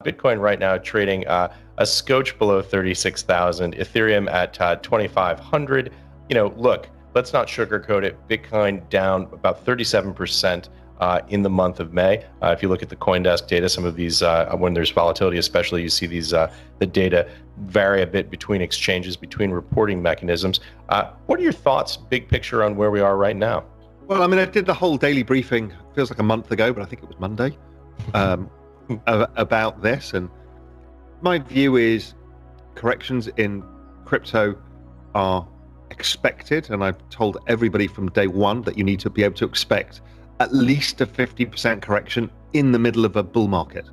Bitcoin right now trading a scotch below 36,000, Ethereum at 2,500. Look, let's not sugarcoat it. Bitcoin down about 37% in the month of May. If you look at the CoinDesk data, some of these, when there's volatility, especially, you see these the data vary a bit between exchanges, between reporting mechanisms. What are your thoughts, big picture, on where we are right now? Well, I did the whole daily briefing, feels like a month ago, but I think it was Monday, about this. And my view is corrections in crypto are expected. And I've told everybody from day one that you need to be able to expect at least a 50% correction in the middle of a bull market.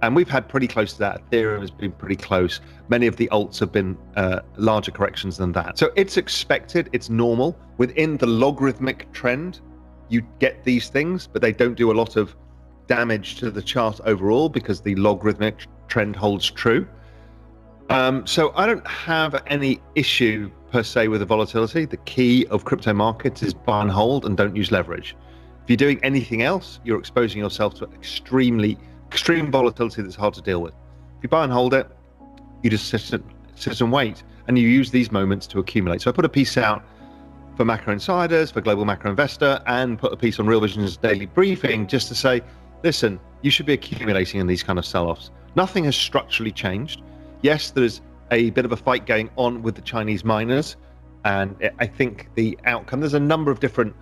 And we've had pretty close to that. Ethereum has been pretty close. Many of the alts have been larger corrections than that. So it's expected, it's normal. Within the logarithmic trend, you get these things, but they don't do a lot of damage to the chart overall because the logarithmic trend holds true. So I don't have any issue per se with the volatility. The key of crypto markets is buy and hold and don't use leverage. If you're doing anything else, you're exposing yourself to extreme volatility that's hard to deal with. If you buy and hold it, you just sit and wait, and you use these moments to accumulate. So I put a piece out for Macro Insiders, for Global Macro Investor, and put a piece on Real Vision's daily briefing just to say, listen, you should be accumulating in these kind of sell-offs. Nothing has structurally changed. Yes, there's a bit of a fight going on with the Chinese miners, and I think the outcome, there's a number of different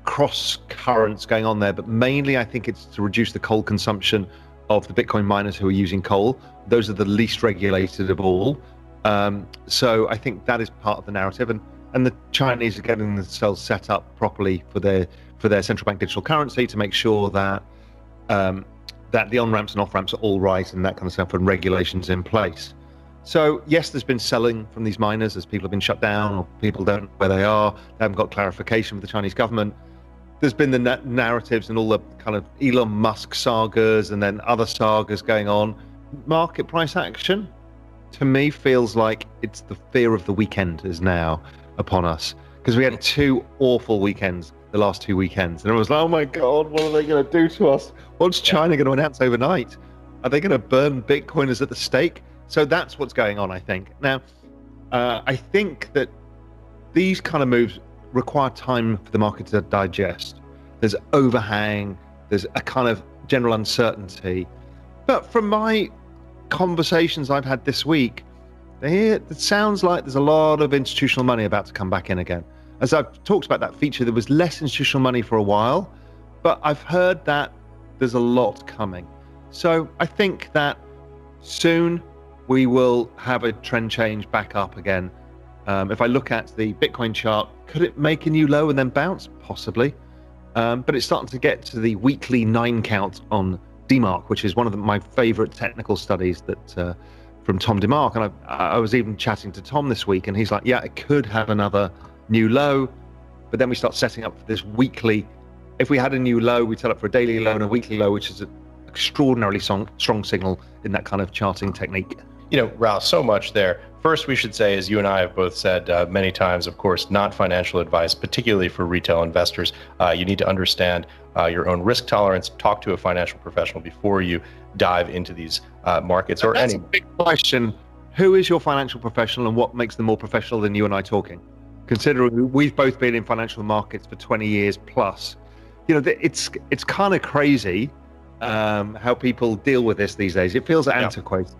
cross currents going on there, but mainly I think it's to reduce the coal consumption of the Bitcoin miners who are using coal. Those are the least regulated of all. So I think that is part of the narrative, and the Chinese are getting themselves set up properly for their central bank digital currency to make sure that that the on-ramps and off-ramps are all right and that kind of stuff, and regulations in place. So yes, there's been selling from these miners as people have been shut down, or people don't know where they are, they haven't got clarification with the Chinese government. There's been the narratives and all the kind of Elon Musk sagas and then other sagas going on. Market price action, to me, feels like it's the fear of the weekend is now upon us, because we had two awful weekends, the last 2 weekends, and everyone's like, oh my God, what are they going to do to us? What's China going to announce overnight? Are they going to burn Bitcoiners at the stake? So that's what's going on, I think. Now, I think that these kind of moves require time for the market to digest. There's overhang, there's a kind of general uncertainty. But from my conversations I've had this week, it sounds like there's a lot of institutional money about to come back in again. As I've talked about that feature, there was less institutional money for a while, but I've heard that there's a lot coming. So I think that soon we will have a trend change back up again. If I look at the Bitcoin chart, could it make a new low and then bounce? Possibly. But it's starting to get to the weekly 9 count on DMARC, which is one of my favorite technical studies that from Tom DeMark. And I was even chatting to Tom this week, and he's like, yeah, it could have another new low. But then we start setting up for this weekly. If we had a new low, we'd set up for a daily low and a weekly low, which is an extraordinarily strong signal in that kind of charting technique. Raoul, so much there. First, we should say, as you and I have both said many times, of course, not financial advice, particularly for retail investors. You need to understand your own risk tolerance. Talk to a financial professional before you dive into these markets. Or That's any a big question. Who is your financial professional, and what makes them more professional than you and I talking? Considering we've both been in financial markets for 20 years plus, it's kind of crazy how people deal with this these days. It feels antiquated.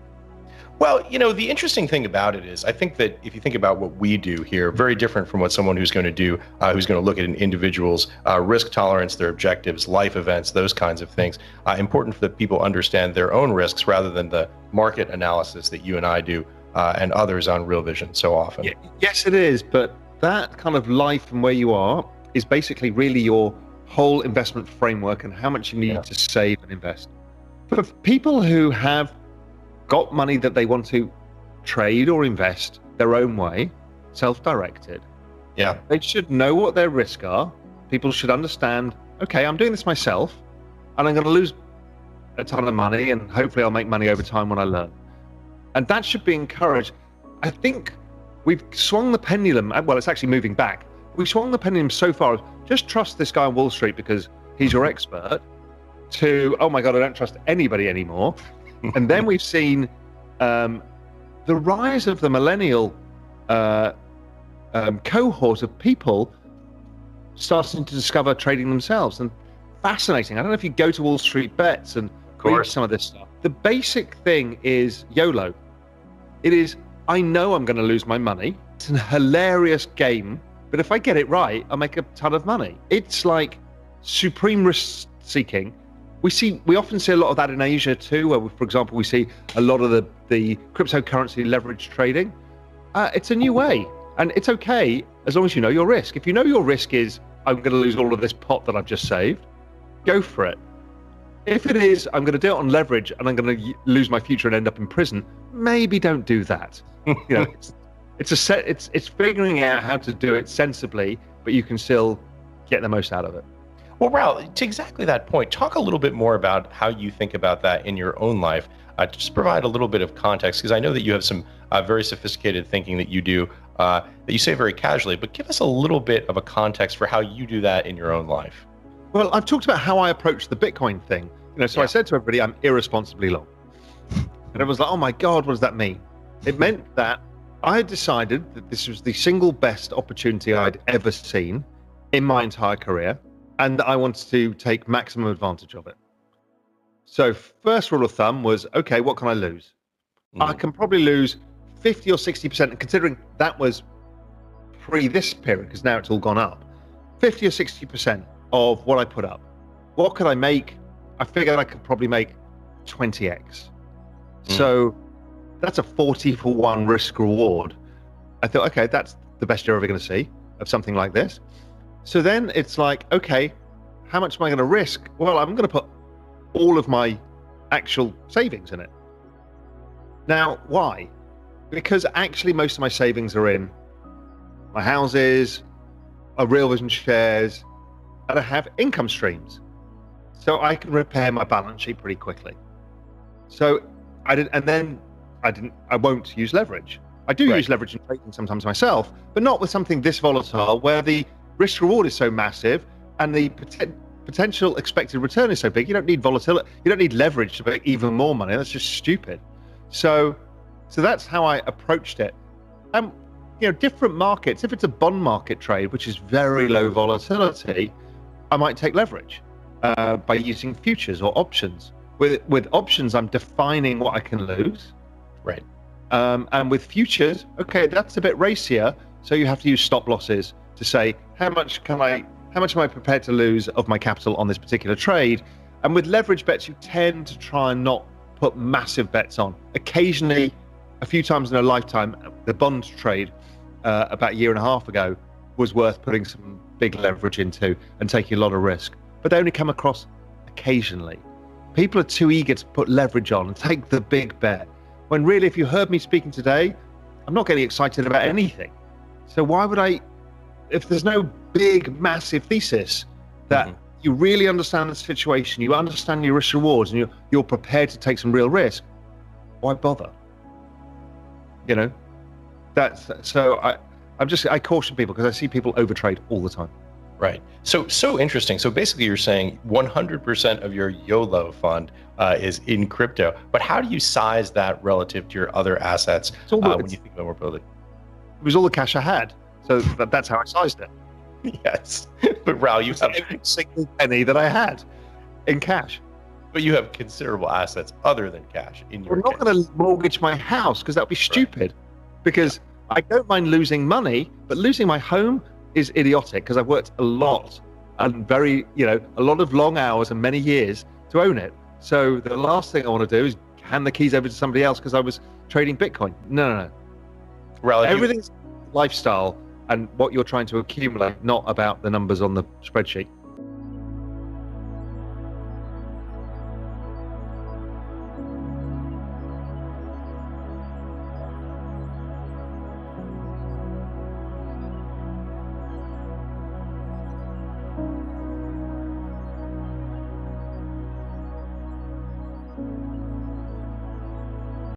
Well, the interesting thing about it is, I think that if you think about what we do here, very different from what someone who's going to do, who's going to look at an individual's risk tolerance, their objectives, life events, those kinds of things. Important that people understand their own risks rather than the market analysis that you and I do and others on Real Vision so often. Yes, it is. But that kind of life and where you are is basically really your whole investment framework and how much you need to save and invest. For people who have got money that they want to trade or invest their own way, self-directed, they should know what their risks are. People should understand, okay, I'm doing this myself and I'm going to lose a ton of money, and hopefully I'll make money over time when I learn. And that should be encouraged. I think we've swung the pendulum, well, it's actually moving back. We swung the pendulum so far as just trust this guy on Wall Street because he's your expert, to, oh my God, I don't trust anybody anymore. And then we've seen the rise of the millennial cohort of people starting to discover trading themselves. And fascinating. I don't know if you go to Wall Street Bets and read some of this stuff. The basic thing is YOLO. It is, I know I'm going to lose my money. It's a hilarious game, but if I get it right, I'll make a ton of money. It's like supreme risk seeking. We often see a lot of that in Asia too, where, for example, we see a lot of the cryptocurrency leverage trading. It's a new way, and it's okay as long as you know your risk. If you know your risk is, I'm going to lose all of this pot that I've just saved, go for it. If it is, I'm going to do it on leverage and I'm going to lose my future and end up in prison, maybe don't do that. You know, it's figuring out how to do it sensibly, but you can still get the most out of it. Well, Raoul, to exactly that point, talk a little bit more about how you think about that in your own life. Just provide a little bit of context, because I know that you have some very sophisticated thinking that you do, that you say very casually, but give us a little bit of a context for how you do that in your own life. Well, I've talked about how I approach the Bitcoin thing. So I said to everybody, I'm irresponsibly long. And it was like, oh my God, what does that mean? It meant that I had decided that this was the single best opportunity I'd ever seen in my entire career, and I wanted to take maximum advantage of it. So first rule of thumb was, okay, what can I lose? I can probably lose 50 or 60%, and considering that was pre this period, because now it's all gone up, 50 or 60% of what I put up. What could I make? I figured I could probably make 20x. So that's a 40-for-1 risk reward. I thought, okay, that's the best you're ever going to see of something like this. So then it's like, okay, how much am I going to risk? Well, I'm going to put all of my actual savings in it. Now, why? Because actually most of my savings are in my houses, Real Vision shares, and I have income streams. So I can repair my balance sheet pretty quickly. So I won't use leverage. I do use leverage in trading sometimes myself, but not with something this volatile where the risk reward is so massive and the potential expected return is so big. You don't need volatility. You don't need leverage to make even more money. That's just stupid. So that's how I approached it. Different markets, if it's a bond market trade, which is very low volatility, I might take leverage by using futures or options. With options, I'm defining what I can lose. Right. And with futures, okay, that's a bit racier. So you have to use stop losses to say, how much am I prepared to lose of my capital on this particular trade? And with leverage bets, you tend to try and not put massive bets on. Occasionally, a few times in a lifetime, the bond trade about a year and a half ago was worth putting some big leverage into and taking a lot of risk. But they only come across occasionally. People are too eager to put leverage on and take the big bet. When really, if you heard me speaking today, I'm not getting excited about anything. So why would I, if there's no big, massive thesis that you really understand the situation, you understand your risk rewards, and you're prepared to take some real risk, why bother? I caution people because I see people overtrade all the time. Right. So interesting. So basically you're saying 100% of your YOLO fund is in crypto, but how do you size that relative to your other assets when you think about more broadly? It was all the cash I had. So that's how I sized it. Yes. But Raoul, you have every single penny that I had in cash. But you have considerable assets other than cash in your I'm not going to mortgage my house because that would be stupid. Because I don't mind losing money, but losing my home is idiotic because I've worked a lot and a lot of long hours and many years to own it. So the last thing I want to do is hand the keys over to somebody else because I was trading Bitcoin. No. Raoul, everything's lifestyle and what you're trying to accumulate, not about the numbers on the spreadsheet.